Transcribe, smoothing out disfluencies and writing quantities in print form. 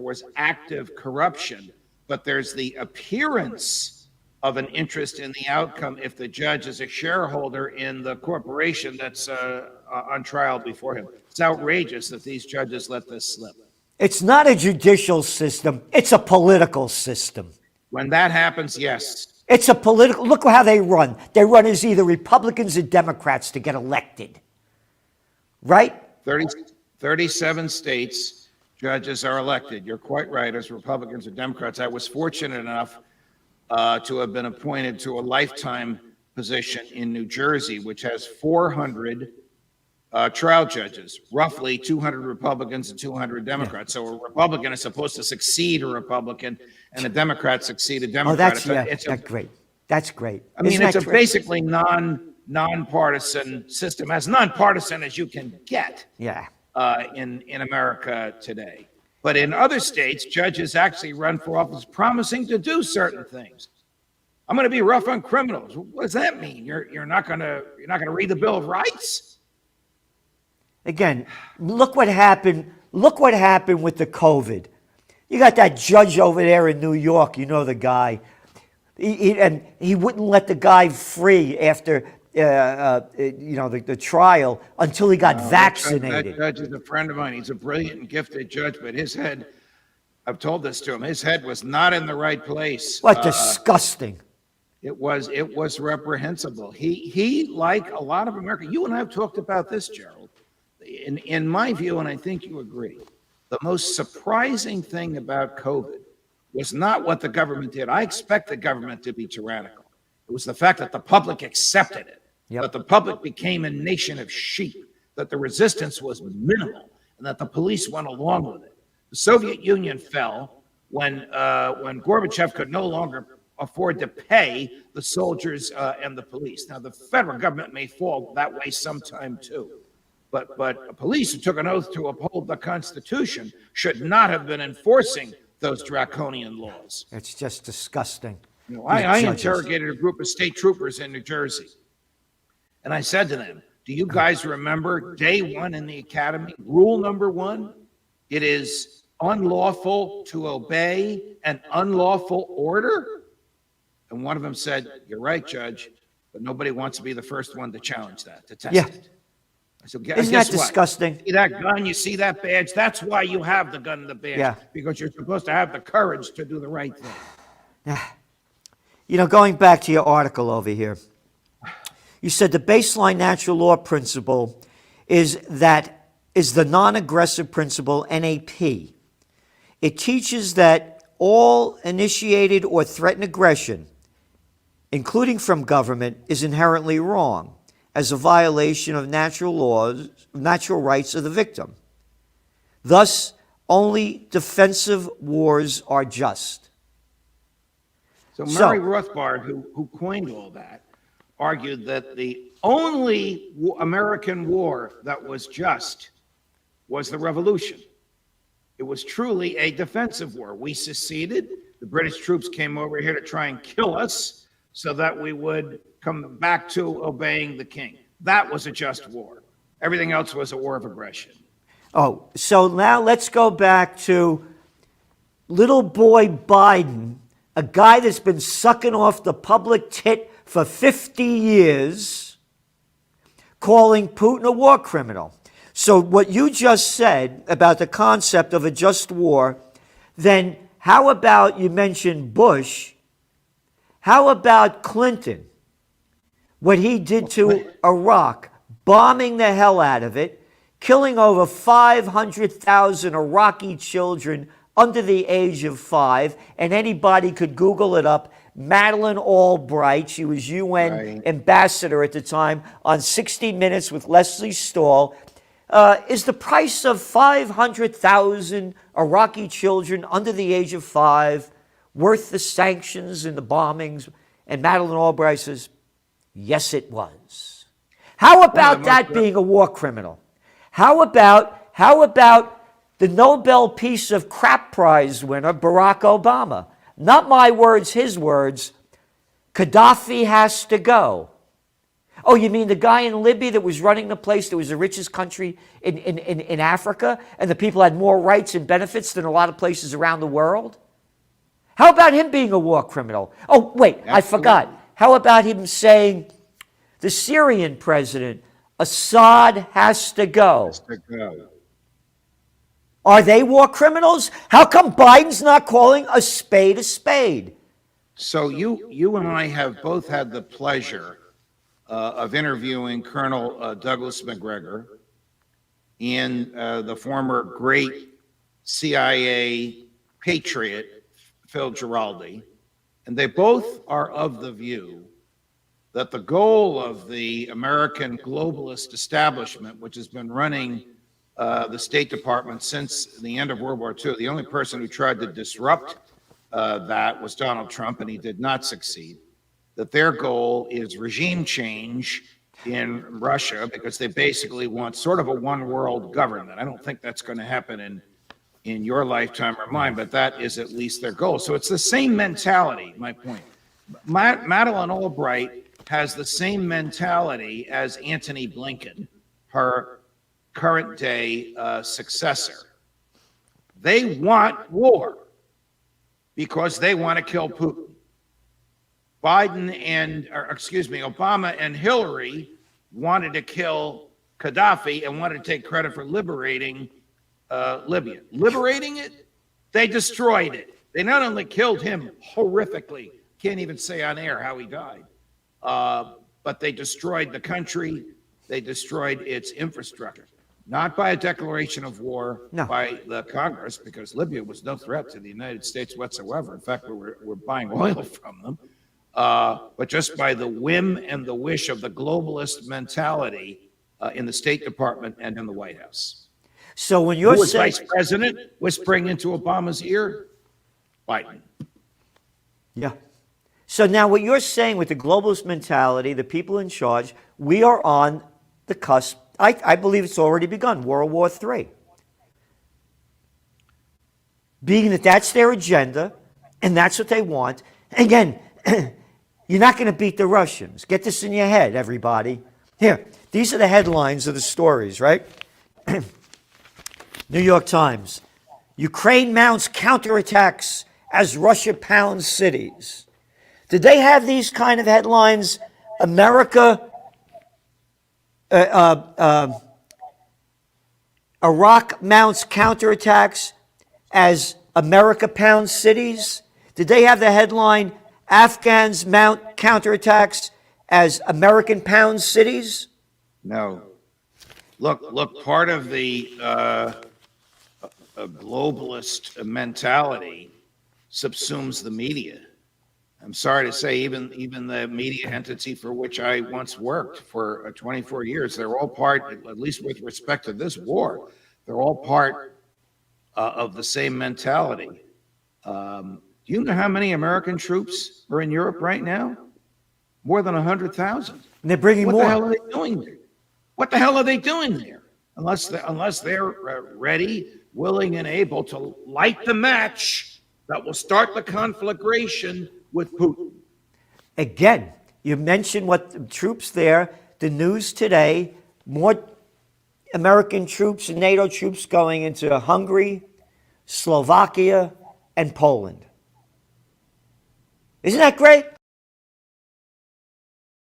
was active corruption, but there's the appearance of an interest in the outcome if the judge is a shareholder in the corporation that's on trial before him. It's outrageous that these judges let this slip. It's not a judicial system. It's a political system. When that happens, yes. It's a political, look how they run. They run as either Republicans or Democrats to get elected. Right? 37 states, judges are elected. You're quite right, as Republicans or Democrats. I was fortunate enough to have been appointed to a lifetime position in New Jersey, which has 400 trial judges, roughly 200 Republicans and 200 Democrats. So a Republican is supposed to succeed a Republican, and a Democrat succeed a Democrat. Oh, that's great. That's great. I mean, it's a basically nonpartisan system, as nonpartisan as you can get. Yeah. In America today. But in other states, judges actually run for office promising to do certain things. I'm going to be rough on criminals. What does that mean? You're not going to read the Bill of Rights? Again, look what happened. Look what happened with the COVID. You got that judge over there in New York. You know the guy. He wouldn't let the guy free after the trial until he got vaccinated. That judge is a friend of mine. He's a brilliant and gifted judge, but his head, I've told this to him, his head was not in the right place. What disgusting. It was reprehensible. He, like a lot of America, you and I have talked about this, Gerald. In my view, and I think you agree, the most surprising thing about COVID was not what the government did. I expect the government to be tyrannical. It was the fact that the public accepted it, that the public became a nation of sheep, that the resistance was minimal, and that the police went along with it. The Soviet Union fell when Gorbachev could no longer afford to pay the soldiers and the police. Now, the federal government may fall that way sometime too. But police who took an oath to uphold the Constitution should not have been enforcing those draconian laws. It's just disgusting. You know, I interrogated a group of state troopers in New Jersey, and I said to them, do you guys remember day one in the academy? Rule number one, it is unlawful to obey an unlawful order? And one of them said, you're right, Judge, but nobody wants to be the first one to challenge that, to test it. So isn't that disgusting? See that gun? You see that badge? That's why you have the gun and the badge, because you're supposed to have the courage to do the right thing. You know, going back to your article over here, you said the baseline natural law principle is the non-aggressive principle, NAP. It teaches that all initiated or threatened aggression, including from government, is inherently wrong, as a violation of natural laws, natural rights of the victim. Thus, only defensive wars are just. So Murray Rothbard, who coined all that, argued that the only American war that was just was the Revolution. It was truly a defensive war. We seceded. The British troops came over here to try and kill us so that we would come back to obeying the king. That was a just war. Everything else was a war of aggression. Oh, so now let's go back to little boy Biden, a guy that's been sucking off the public tit for 50 years, calling Putin a war criminal. So what you just said about the concept of a just war, then how about, you mentioned Bush, how about Clinton? What he did to Iraq, bombing the hell out of it, killing over 500,000 Iraqi children under the age of 5, and anybody could Google it up. Madeleine Albright, she was UN ambassador at the time, on 60 Minutes with Leslie Stahl. Is the price of 500,000 Iraqi children under the age of 5 worth the sanctions and the bombings? And Madeleine Albright says, yes, it was. How about that being a war criminal? How about the Nobel Peace of Crap Prize winner, Barack Obama? Not my words, his words. Gaddafi has to go. Oh, you mean the guy in Libya that was running the place that was the richest country in Africa, and the people had more rights and benefits than a lot of places around the world? How about him being a war criminal? Oh, wait, I forgot. How about him saying the Syrian president, Assad, has to go? Are they war criminals? How come Biden's not calling a spade a spade? So you and I have both had the pleasure of interviewing Colonel Douglas McGregor and the former great CIA patriot, Phil Giraldi, and they both are of the view that the goal of the American globalist establishment, which has been running the State Department since the end of World War II, the only person who tried to disrupt that was Donald Trump, and he did not succeed, that their goal is regime change in Russia because they basically want sort of a one world government. I don't think that's going to happen in your lifetime or mine, but that is at least their goal. So it's the same mentality, my point. Madeleine Albright has the same mentality as Antony Blinken, her current day successor. They want war because they want to kill Putin. Obama and Hillary wanted to kill Gaddafi and wanted to take credit for liberating Libya. Liberating it? They destroyed it. They not only killed him horrifically, can't even say on air how he died, but they destroyed the country. They destroyed its infrastructure. Not by a declaration of war by the Congress, because Libya was no threat to the United States whatsoever. In fact, we're buying oil from them. But just by the whim and the wish of the globalist mentality in the State Department and in the White House. So when you're Who was saying, vice president whispering into Obama's ear? Biden. yeah. So now what you're saying with the globalist mentality, the people in charge, we are on the cusp. I believe it's already begun, World War III. Being that that's their agenda, and that's what they want. Again, you're not going to beat the Russians. Get this in your head, everybody. Here, these are the headlines of the stories, right? New York Times. Ukraine mounts counterattacks as Russia pounds cities. Did they have these kind of headlines? America, Iraq mounts counterattacks as America pounds cities? Did they have the headline, Afghans mount counterattacks as American pounds cities? No. Look, part of the globalist mentality subsumes the media. I'm sorry to say, even the media entity for which I once worked for 24 years, they're all part, at least with respect to this war, they're all part of the same mentality. Do you know how many American troops are in Europe right now? More than 100,000. And they're bringing more. What the hell are they doing there? What the hell are they doing there? Unless they're ready, willing, and able to light the match that will start the conflagration with Putin. Again, you mentioned what the troops there, the news today, more American troops and NATO troops going into Hungary, Slovakia, and Poland. Isn't that great?